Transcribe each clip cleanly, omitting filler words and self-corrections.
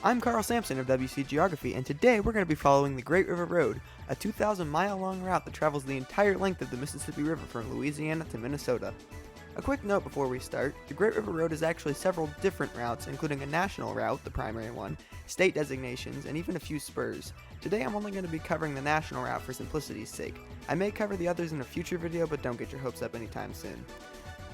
I'm Carl Sampson of WC Geography, and today we're going to be following the Great River Road, a 2,000-mile long route that travels the entire length of the Mississippi River from Louisiana to Minnesota. A quick note before we start, the Great River Road is actually several different routes, including a national route, the primary one, state designations, and even a few spurs. Today I'm only going to be covering the national route for simplicity's sake. I may cover the others in a future video, but don't get your hopes up anytime soon.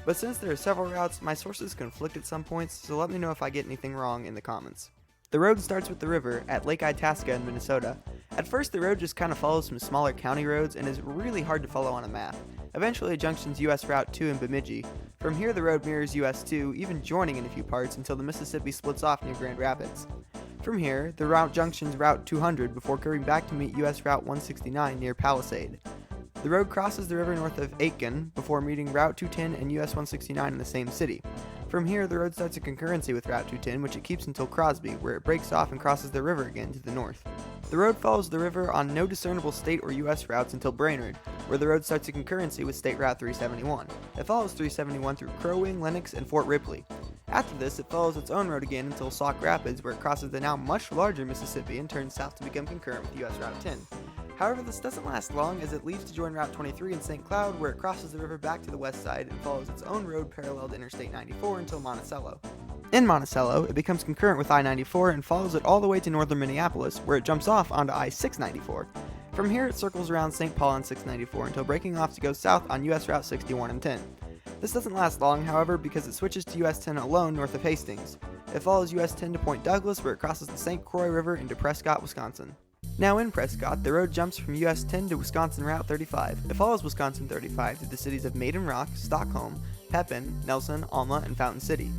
But since there are several routes, my sources conflict at some points, so let me know if I get anything wrong in the comments. The road starts with the river at Lake Itasca in Minnesota. At first the road just kind of follows some smaller county roads and is really hard to follow on a map. Eventually it junctions US Route 2 in Bemidji. From here the road mirrors US 2, even joining in a few parts until the Mississippi splits off near Grand Rapids. From here, the route junctions Route 200 before curving back to meet US Route 169 near Palisade. The road crosses the river north of Aiken before meeting Route 210 and US 169 in the same city. From here, the road starts a concurrency with Route 210, which it keeps until Crosby, where it breaks off and crosses the river again to the north. The road follows the river on no discernible state or US routes until Brainerd, where the road starts a concurrency with State Route 371. It follows 371 through Crow Wing, Lenox, and Fort Ripley. After this, it follows its own road again until Sauk Rapids, where it crosses the now much larger Mississippi and turns south to become concurrent with US Route 10. However, this doesn't last long as it leaves to join Route 23 in St. Cloud, where it crosses the river back to the west side and follows its own road parallel to Interstate 94 until Monticello. In Monticello, it becomes concurrent with I-94 and follows it all the way to northern Minneapolis, where it jumps off onto I-694. From here, it circles around St. Paul on 694 until breaking off to go south on US Route 61 and 10. This doesn't last long, however, because it switches to US 10 alone north of Hastings. It follows US 10 to Point Douglas, where it crosses the St. Croix River into Prescott, Wisconsin. Now in Prescott, the road jumps from US 10 to Wisconsin Route 35. It follows Wisconsin 35 through the cities of Maiden Rock, Stockholm, Pepin, Nelson, Alma, and Fountain City.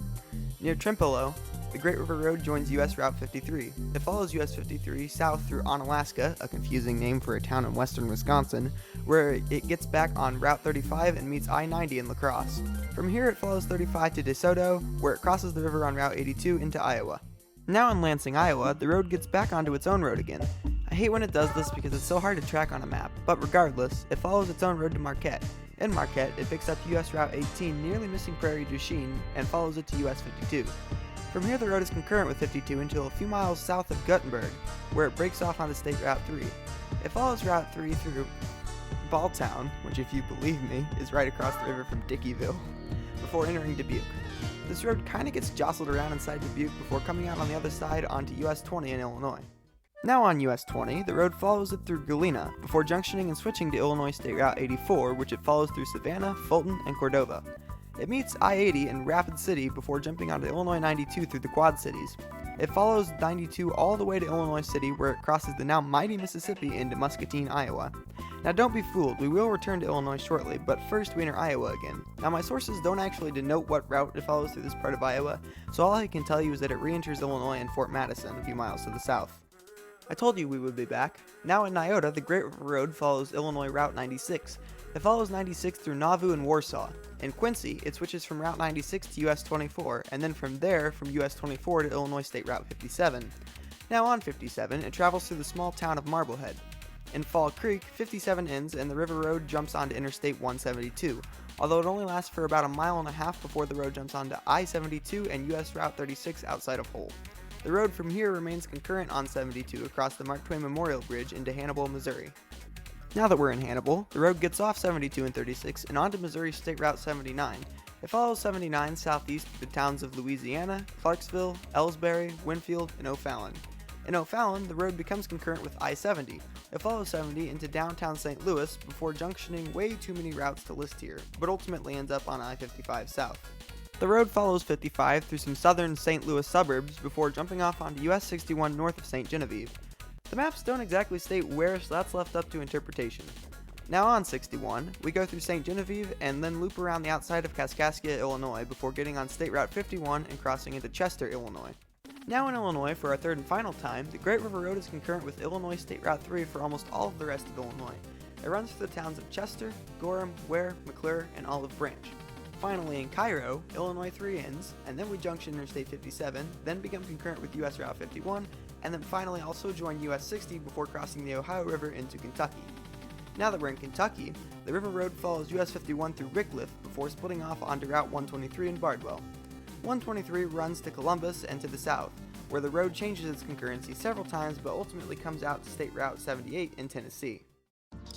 Near Trimpolo, the Great River Road joins US Route 53. It follows US 53 south through Onalaska, a confusing name for a town in western Wisconsin, where it gets back on Route 35 and meets I-90 in La Crosse. From here it follows 35 to DeSoto, where it crosses the river on Route 82 into Iowa. Now in Lansing, Iowa, the road gets back onto its own road again. I hate when it does this because it's so hard to track on a map, but regardless, it follows its own road to Marquette. In Marquette, it picks up US Route 18, nearly missing Prairie du Chien, and follows it to US 52. From here, the road is concurrent with 52 until a few miles south of Guttenberg, where it breaks off onto State Route 3. It follows Route 3 through Balltown, which if you believe me, is right across the river from Dickeyville, before entering Dubuque. This road kinda gets jostled around inside Dubuque before coming out on the other side onto US 20 in Illinois. Now on US 20, the road follows it through Galena, before junctioning and switching to Illinois State Route 84, which it follows through Savannah, Fulton, and Cordova. It meets I-80 in Rapid City before jumping onto Illinois 92 through the Quad Cities. It follows 92 all the way to Illinois City, where it crosses the now mighty Mississippi into Muscatine, Iowa. Now don't be fooled, we will return to Illinois shortly, but first we enter Iowa again. Now my sources don't actually denote what route it follows through this part of Iowa, so all I can tell you is that it re-enters Illinois in Fort Madison, a few miles to the south. I told you we would be back. Now in Nyota, the Great River Road follows Illinois Route 96. It follows 96 through Nauvoo and Warsaw. In Quincy, it switches from Route 96 to US 24, and then from there, from US 24 to Illinois State Route 57. Now on 57, it travels through the small town of Marblehead. In Fall Creek, 57 ends and the river road jumps onto Interstate 172, although it only lasts for about a mile and a half before the road jumps onto I-72 and US Route 36 outside of Hull. The road from here remains concurrent on 72 across the Mark Twain Memorial Bridge into Hannibal, Missouri. Now that we're in Hannibal, the road gets off 72 and 36 and onto Missouri State Route 79. It follows 79 southeast through the towns of Louisiana, Clarksville, Ellsbury, Winfield, and O'Fallon. In O'Fallon, the road becomes concurrent with I-70. It follows 70 into downtown St. Louis before junctioning way too many routes to list here, but ultimately ends up on I-55 south. The road follows 55 through some southern St. Louis suburbs before jumping off onto US 61 north of St. Genevieve. The maps don't exactly state where, so that's left up to interpretation. Now on 61, we go through St. Genevieve and then loop around the outside of Kaskaskia, Illinois before getting on State Route 51 and crossing into Chester, Illinois. Now in Illinois, for our third and final time, the Great River Road is concurrent with Illinois State Route 3 for almost all of the rest of Illinois. It runs through the towns of Chester, Gorham, Ware, McClure, and Olive Branch. Finally, in Cairo, Illinois 3 ends, and then we junction Interstate 57, then become concurrent with US Route 51, and then finally also join US 60 before crossing the Ohio River into Kentucky. Now that we're in Kentucky, the river road follows US 51 through Wickliffe before splitting off onto Route 123 in Bardwell. 123 runs to Columbus and to the south. where the road changes its concurrency several times but ultimately comes out to State Route 78 in Tennessee.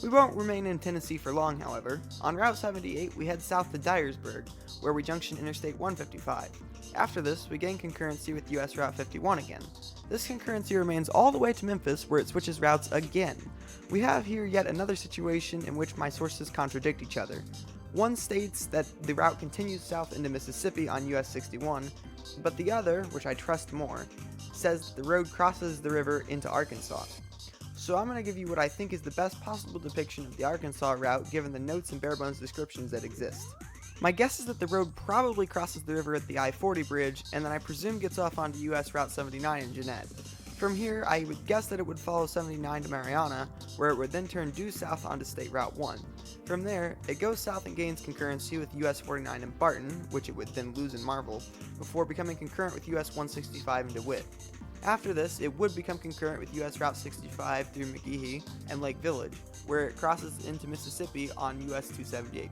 We won't remain in Tennessee for long, however. On Route 78, we head south to Dyersburg, where we junction Interstate 155. After this, we gain concurrency with US Route 51 again. This concurrency remains all the way to Memphis, where it switches routes again. We have here yet another situation in which my sources contradict each other. One states that the route continues south into Mississippi on US 61, but the other, which I trust more, says the road crosses the river into Arkansas. So I'm going to give you what I think is the best possible depiction of the Arkansas route given the notes and barebones descriptions that exist. My guess is that the road probably crosses the river at the I-40 bridge, and then I presume gets off onto US Route 79 in Jeanette. From here, I would guess that it would follow 79 to Mariana, where it would then turn due south onto State Route 1. From there, it goes south and gains concurrency with US 49 in Barton, which it would then lose in Marble, before becoming concurrent with US 165 in DeWitt. After this, it would become concurrent with US Route 65 through McGehee and Lake Village, where it crosses into Mississippi on US 278.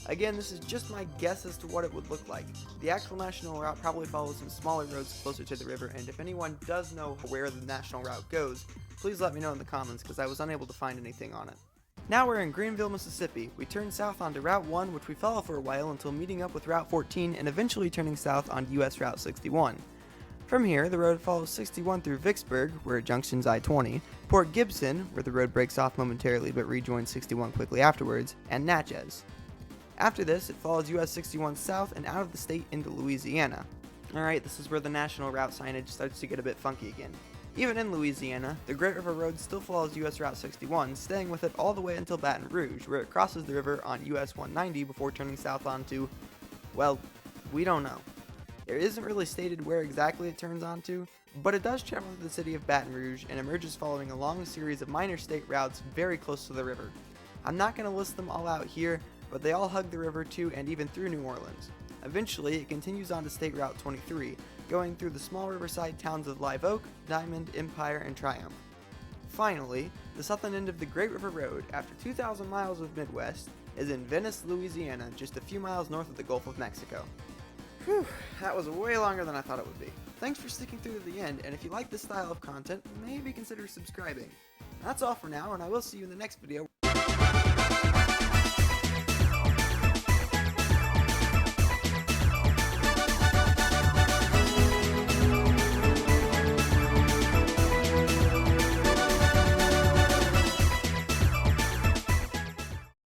Again, this is just my guess as to what it would look like. The actual national route probably follows some smaller roads closer to the river, and if anyone does know where the national route goes, please let me know in the comments because I was unable to find anything on it. Now we're in Greenville, Mississippi. We turn south onto Route 1, which we follow for a while until meeting up with Route 14 and eventually turning south on US Route 61. From here, the road follows 61 through Vicksburg, where it junctions I-20, Port Gibson, where the road breaks off momentarily but rejoins 61 quickly afterwards, and Natchez. After this, it follows US 61 south and out of the state into Louisiana. Alright, this is where the national route signage starts to get a bit funky again. Even in Louisiana, the Great River Road still follows US Route 61, staying with it all the way until Baton Rouge, where it crosses the river on US 190 before turning south onto, well, we don't know. It isn't really stated where exactly it turns onto, but it does travel through the city of Baton Rouge and emerges following a long series of minor state routes very close to the river. I'm not going to list them all out here, but they all hug the river to and even through New Orleans. Eventually, it continues on to State Route 23, going through the small riverside towns of Live Oak, Diamond, Empire, and Triumph. Finally, the southern end of the Great River Road, after 2,000 miles of Midwest, is in Venice, Louisiana, just a few miles north of the Gulf of Mexico. Whew, that was way longer than I thought it would be. Thanks for sticking through to the end, and if you like this style of content, maybe consider subscribing. That's all for now, and I will see you in the next video.